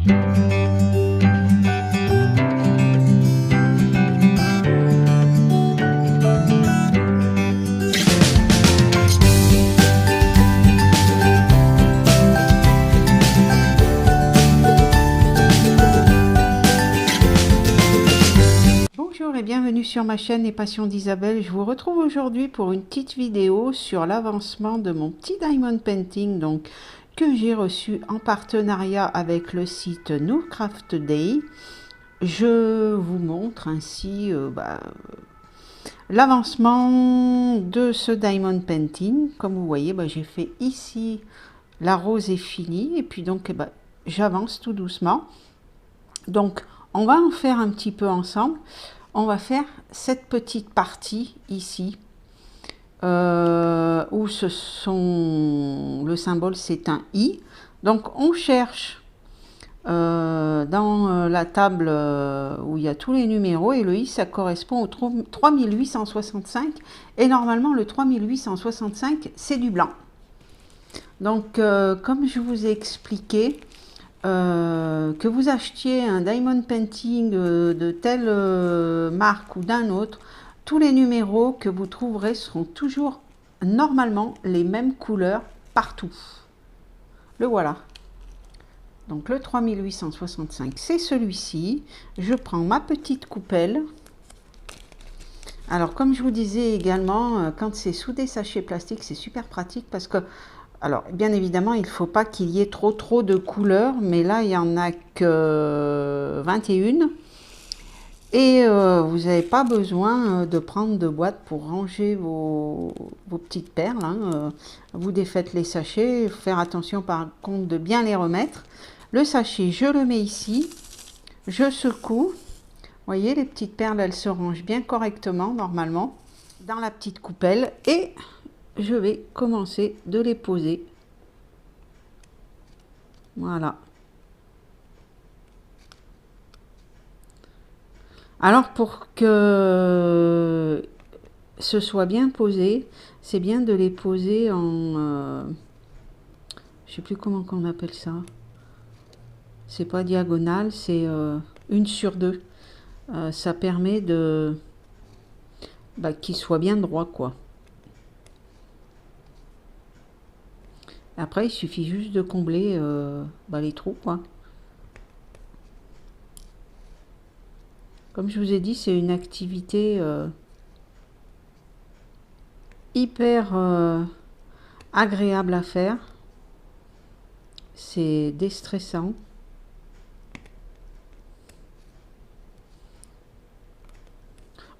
Bonjour et bienvenue sur ma chaîne Les Passions d'Isabelle. Je vous retrouve aujourd'hui pour une petite vidéo sur l'avancement de mon petit diamond painting que j'ai reçu en partenariat avec le site Noocraft Day. Je vous montre ainsi l'avancement de ce diamond painting. Comme vous voyez, j'ai fait ici la rose est finie et puis j'avance tout doucement. Donc on va en faire un petit peu ensemble. On va faire cette petite partie ici où le symbole c'est un i. Donc on cherche dans la table où il y a tous les numéros et le i ça correspond au 3865 et normalement le 3865 c'est du blanc. Donc comme je vous ai expliqué, que vous achetiez un diamond painting de telle marque ou d'un autre, tous les numéros que vous trouverez seront toujours normalement les mêmes couleurs partout. Le voilà. Donc le 3865 c'est celui-ci. Je prends ma petite coupelle. Alors comme je vous disais également, quand c'est sous des sachets plastiques c'est super pratique parce que alors, bien évidemment, il ne faut pas qu'il y ait trop de couleurs, mais là, il n'y en a que 21. Et vous n'avez pas besoin de prendre de boîte pour ranger vos petites perles. Hein. Vous défaites les sachets, il faut faire attention par contre de bien les remettre. Le sachet, je le mets ici, je secoue. Vous voyez, les petites perles, elles se rangent bien correctement, normalement, dans la petite coupelle. Et je vais commencer de les poser. Voilà. Alors pour que ce soit bien posé, c'est bien de les poser en... je sais plus comment on appelle ça. C'est pas diagonale, c'est 1 sur 2. Ça permet de... qu'ils soient bien droits, quoi. Après, il suffit juste de combler les trous, quoi. Comme je vous ai dit, c'est une activité hyper agréable à faire. C'est déstressant.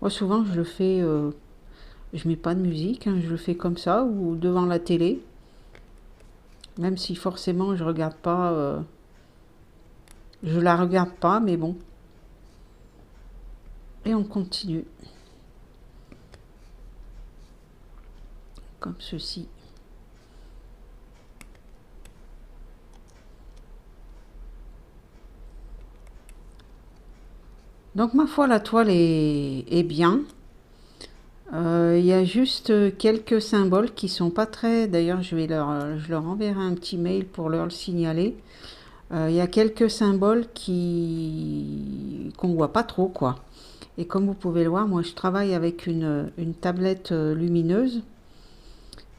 Moi, souvent, je le fais... je mets pas de musique, hein, je le fais comme ça, ou devant la télé. Même si forcément je regarde pas, je la regarde pas, mais bon. Et on continue. Comme ceci. Donc ma foi, la toile est bien. Il y a juste quelques symboles qui sont pas très... D'ailleurs, je leur enverrai un petit mail pour leur le signaler. Il y a quelques symboles qu'on voit pas trop, quoi. Et comme vous pouvez le voir, moi je travaille avec une tablette lumineuse.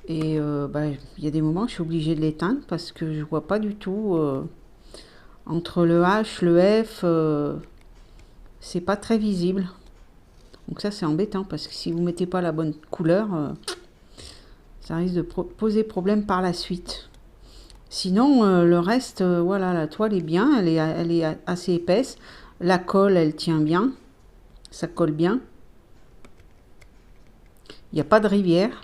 Et il y a des moments je suis obligée de l'éteindre parce que je vois pas du tout entre le H, le F, c'est pas très visible. Donc ça c'est embêtant parce que si vous mettez pas la bonne couleur, ça risque de poser problème par la suite. Sinon le reste, voilà, la toile est bien, elle est assez épaisse. La colle elle tient bien, ça colle bien. Il n'y a pas de rivière.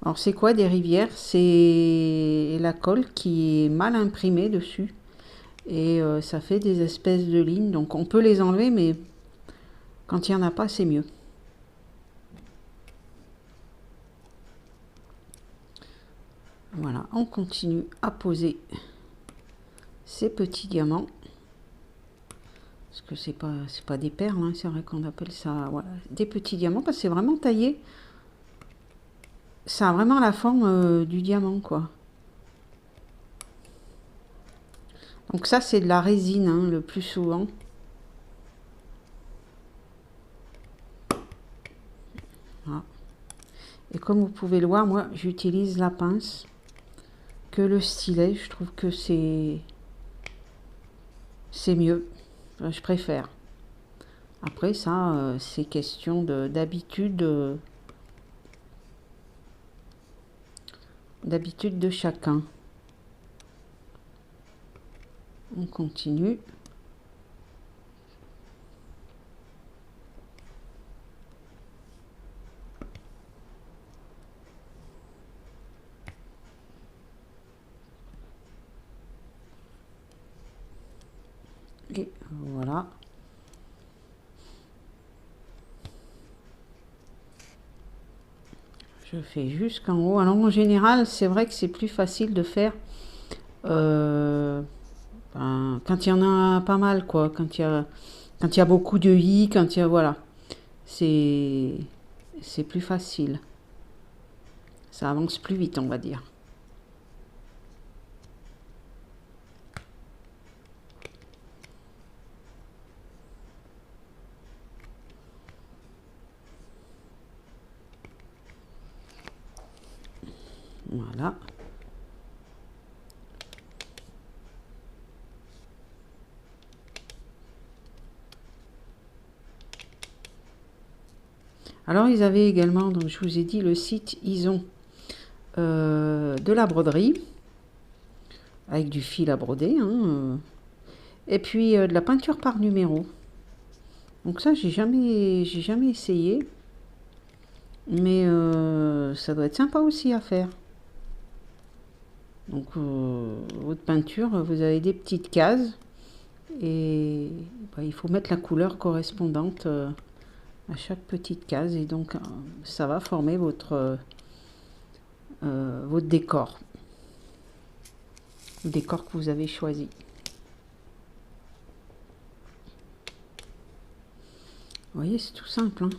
Alors c'est quoi des rivières? C'est la colle qui est mal imprimée dessus. Et ça fait des espèces de lignes. Donc on peut les enlever, mais quand il n'y en a pas, c'est mieux. Voilà, on continue à poser ces petits diamants. Parce que c'est pas des perles, hein, c'est vrai qu'on appelle ça, voilà, des petits diamants, parce que c'est vraiment taillé. Ça a vraiment la forme du diamant, quoi. Donc ça, c'est de la résine, hein, le plus souvent. Voilà. Et comme vous pouvez le voir, moi, j'utilise la pince que le stylet. Je trouve que c'est mieux. Enfin, je préfère. Après, ça, c'est question d'habitude. D'habitude de chacun. On continue. Et voilà. Je fais jusqu'en haut. Alors en général, c'est vrai que c'est plus facile de faire quand il y en a pas mal, quoi. Quand il y a beaucoup de i, quand il y a... Voilà. C'est plus facile. Ça avance plus vite, on va dire. Voilà. Alors, ils avaient également, donc je vous ai dit, le site, ils ont de la broderie, avec du fil à broder, hein, et puis de la peinture par numéro. Donc ça, j'ai jamais essayé, mais ça doit être sympa aussi à faire. Donc, votre peinture, vous avez des petites cases, et bah, il faut mettre la couleur correspondante à chaque petite case, et donc ça va former votre décor, le décor que vous avez choisi. Vous voyez, c'est tout simple, hein.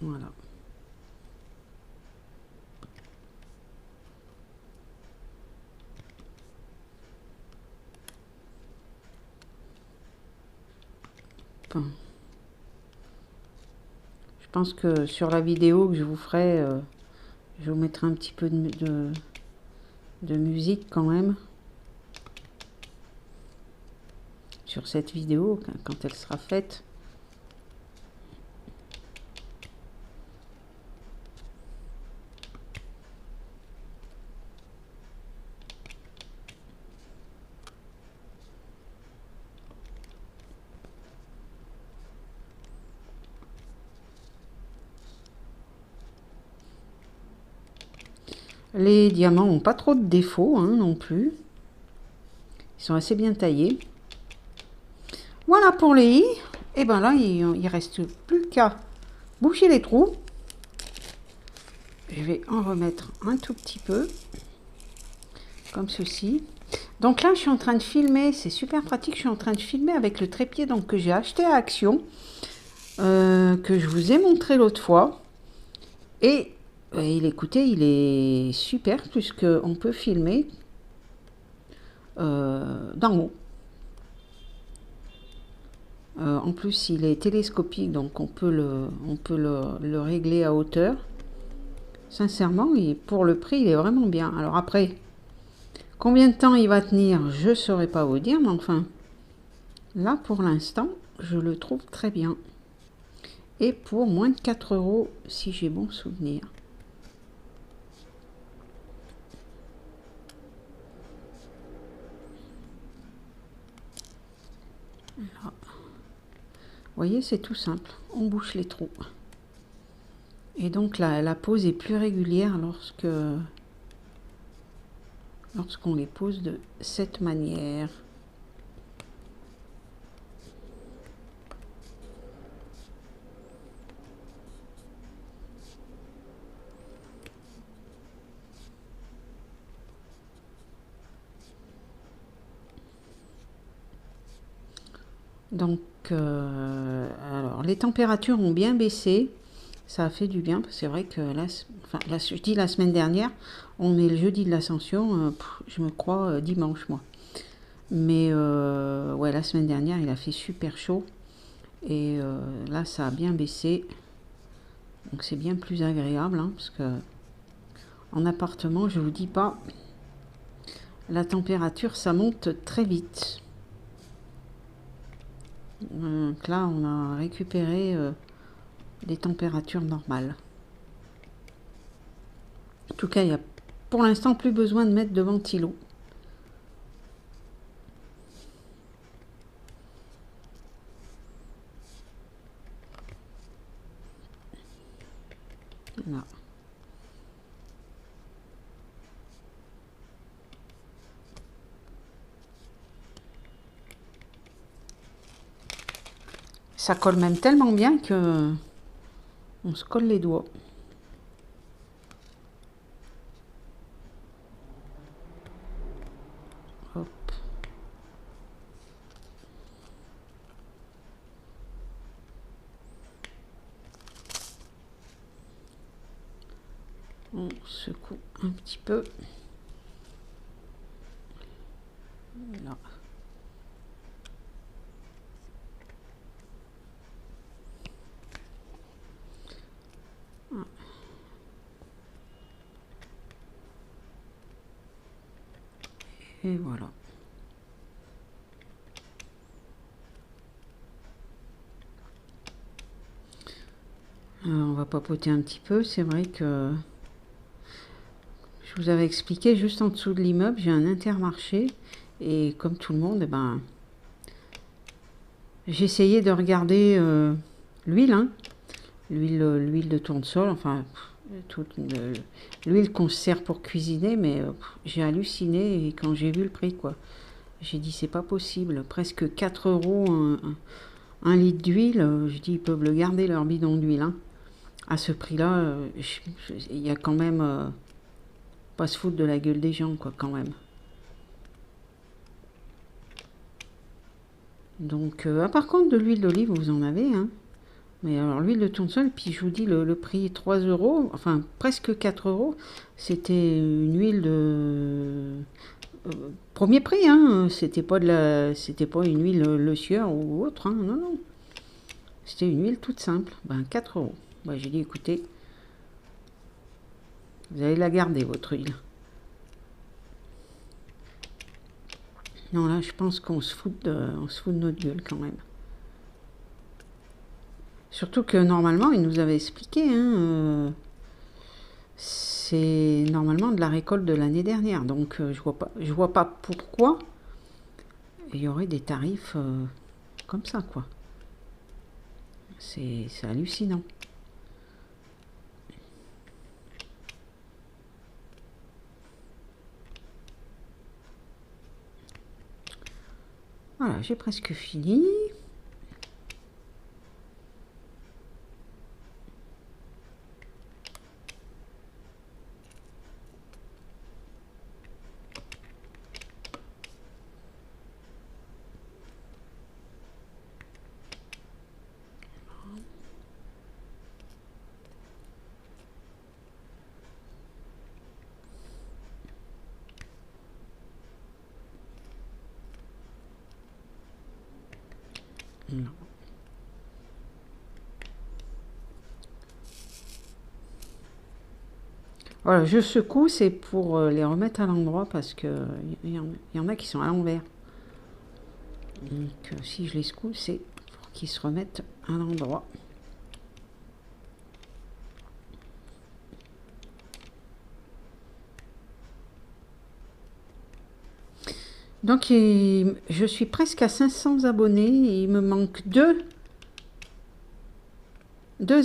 Voilà. Enfin, je pense que sur la vidéo que je vous ferai, je vous mettrai un petit peu de musique quand même. Sur cette vidéo, quand elle sera faite. Les diamants n'ont pas trop de défauts, hein, non plus. Ils sont assez bien taillés. Voilà pour les i. Et ben là, il reste plus qu'à boucher les trous. Je vais en remettre un tout petit peu, comme ceci. Donc là, je suis en train de filmer, c'est super pratique, je suis en train de filmer avec le trépied donc, que j'ai acheté à Action, que je vous ai montré l'autre fois. Et écoutez, il est super puisqu'on peut filmer d'en haut. En plus, il est télescopique, donc on peut le régler à hauteur. Sincèrement, pour le prix, il est vraiment bien. Alors après, combien de temps il va tenir, je ne saurais pas vous dire, mais enfin, là, pour l'instant, je le trouve très bien. Et pour moins de 4 €, si j'ai bon souvenir. Là. Vous voyez, c'est tout simple. On bouche les trous. Et donc, la pose est plus régulière lorsqu'on les pose de cette manière. Donc, alors, les températures ont bien baissé. Ça a fait du bien, parce que c'est vrai que là, enfin, là, je dis la semaine dernière, on est le jeudi de l'Ascension, je me crois dimanche, moi. Mais ouais, la semaine dernière, il a fait super chaud. Et là, ça a bien baissé. Donc, c'est bien plus agréable, hein, parce que en appartement, je vous dis pas, la température, ça monte très vite. Donc là, on a récupéré des températures normales. En tout cas, il n'y a pour l'instant plus besoin de mettre de ventilo. Voilà. Ça colle même tellement bien que on se colle les doigts. Hop. On secoue un petit peu. Là. Et voilà. Alors, on va papoter un petit peu. C'est vrai que je vous avais expliqué, juste en dessous de l'immeuble, j'ai un Intermarché. Et comme tout le monde, eh ben, j'ai essayé de regarder l'huile, hein, l'huile de tournesol, enfin, l'huile qu'on se sert pour cuisiner, mais j'ai halluciné et quand j'ai vu le prix, quoi. J'ai dit, c'est pas possible, presque 4 euros un litre d'huile. Je dis, ils peuvent le garder, leur bidon d'huile, hein. À ce prix-là, il y a quand même pas se foutre de la gueule des gens, quoi, quand même. Donc, par contre, de l'huile d'olive, vous en avez, hein. Mais alors, l'huile de tournesol, puis je vous dis, le prix 3 euros, enfin, presque 4 euros, c'était une huile de premier prix, hein. C'était pas une huile Le Sieur ou autre, hein. Non, non. C'était une huile toute simple. Ben, 4 euros. Ben, j'ai dit, écoutez, vous allez la garder, votre huile. Non, là, je pense qu'on se fout de notre gueule quand même. Surtout que normalement, il nous avait expliqué, hein, c'est normalement de la récolte de l'année dernière. Donc, je vois pas pourquoi il y aurait des tarifs comme ça, quoi. C'est hallucinant. Voilà, j'ai presque fini. Non. Voilà, je secoue, c'est pour les remettre à l'endroit parce que y en a qui sont à l'envers. Donc, si je les secoue, c'est pour qu'ils se remettent à l'endroit. Donc, je suis presque à 500 abonnés. Il me manque deux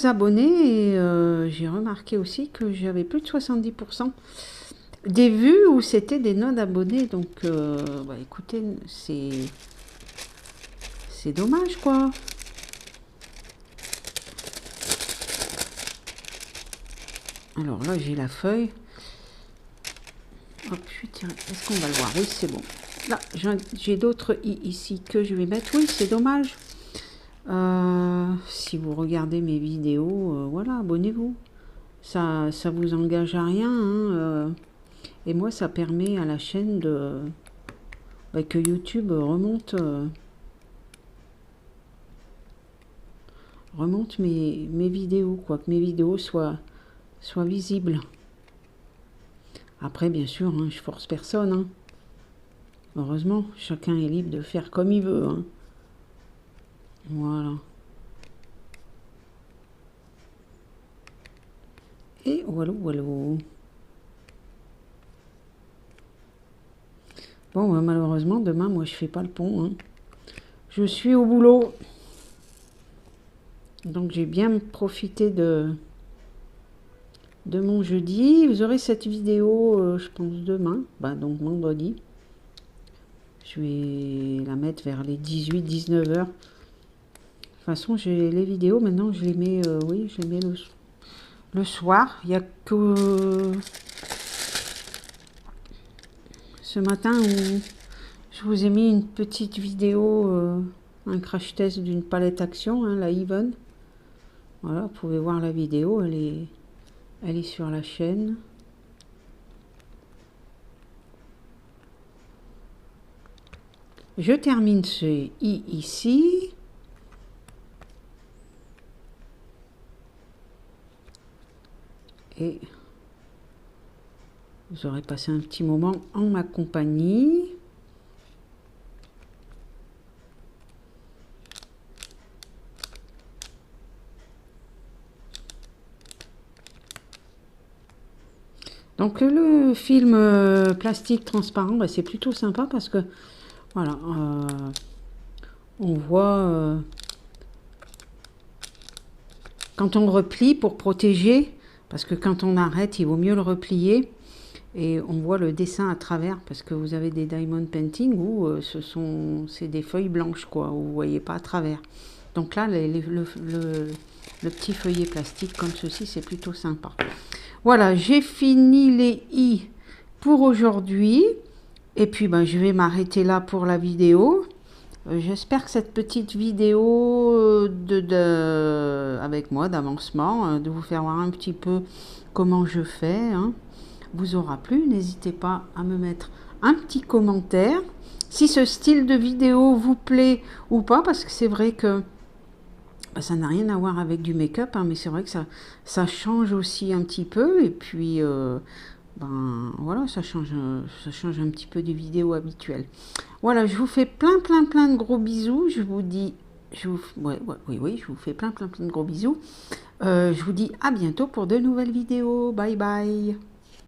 abonnés. Et j'ai remarqué aussi que j'avais plus de 70% des vues où c'était des non-abonnés. Donc, bah, écoutez, c'est dommage, quoi. Alors là, j'ai la feuille. Hop, je tire. Est-ce qu'on va le voir? Oui, c'est bon. Là, j'ai d'autres i ici que je vais mettre. Oui, c'est dommage. Si vous regardez mes vidéos, voilà, abonnez-vous. Ça vous engage à rien, hein, et moi, ça permet à la chaîne de que YouTube remonte mes vidéos, quoi, que mes vidéos soient visibles. Après, bien sûr, hein, je force personne, hein. Heureusement, chacun est libre de faire comme il veut, hein. Voilà. Et voilà, voilà. Bon, malheureusement, demain, moi, je fais pas le pont, hein. Je suis au boulot. Donc, j'ai bien profité de mon jeudi. Vous aurez cette vidéo, je pense, demain. Donc, vendredi. Je vais la mettre vers les 18-19 heures. De toute façon, j'ai les vidéos, maintenant, je les mets, oui, je les mets le soir. Il n'y a que ce matin où je vous ai mis une petite vidéo, un crash test d'une palette action, hein, la Even. Voilà, vous pouvez voir la vidéo, elle est sur la chaîne. Je termine ce i ici. Et vous aurez passé un petit moment en ma compagnie. Donc le film plastique transparent, c'est plutôt sympa parce que voilà, on voit quand on replie pour protéger, parce que quand on arrête, il vaut mieux le replier. Et on voit le dessin à travers, parce que vous avez des diamond painting où c'est des feuilles blanches, quoi, où vous voyez pas à travers. Donc là, le petit feuillet plastique comme ceci, c'est plutôt sympa. Voilà, j'ai fini les i pour aujourd'hui. Et puis, je vais m'arrêter là pour la vidéo. J'espère que cette petite vidéo avec moi d'avancement, de vous faire voir un petit peu comment je fais, hein, vous aura plu. N'hésitez pas à me mettre un petit commentaire si ce style de vidéo vous plaît ou pas, parce que c'est vrai que ça n'a rien à voir avec du make-up, hein, mais c'est vrai que ça change aussi un petit peu. Et puis voilà, ça change un petit peu des vidéos habituelles. Voilà, je vous fais plein de gros bisous. Je vous dis, oui, je vous fais plein de gros bisous. Je vous dis à bientôt pour de nouvelles vidéos. Bye bye.